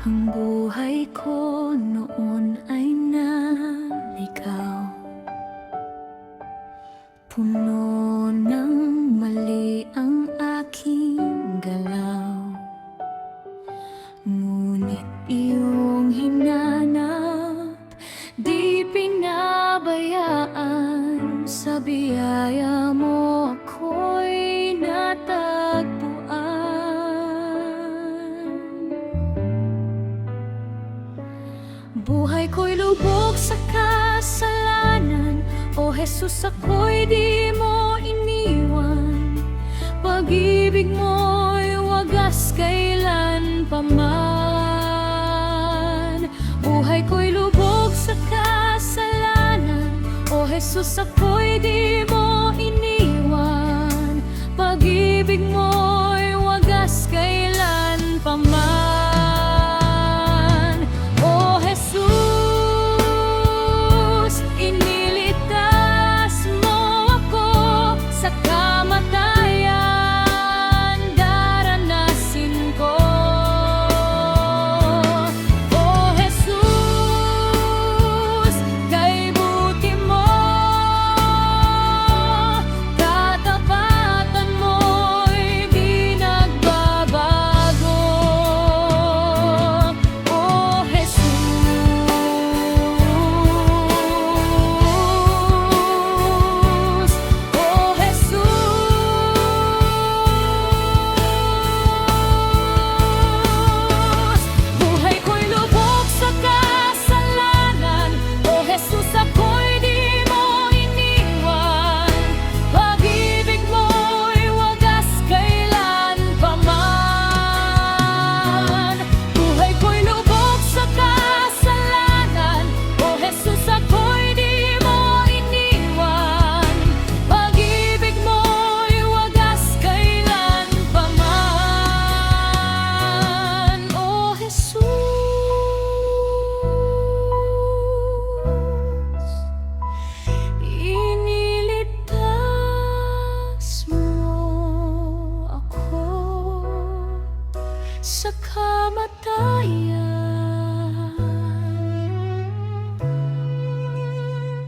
Ang buhay ko noon ay naligaw, puno ng mali ang aking galaw. Ngunit iyong hinanap, di pinabayaan. Sa biyaya mo ako'y natagpuan. Buhay ko'y lubog sa kasalanan, O Jesus, ako'y di mo iniwan. Pag-ibig mo'y wagas kailan pa man. Buhay ko'y lubog sa kasalanan, O Jesus, ako'y di mo iniwan. Pag-ibig mo'y wagas kailan pa man. Sa kamatayan,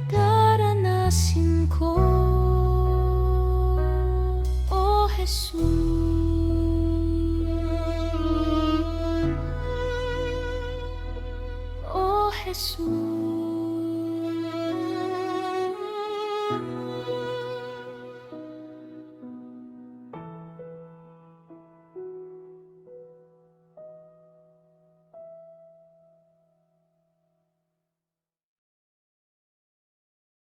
daranasin ko, O Jesus. O Jesus.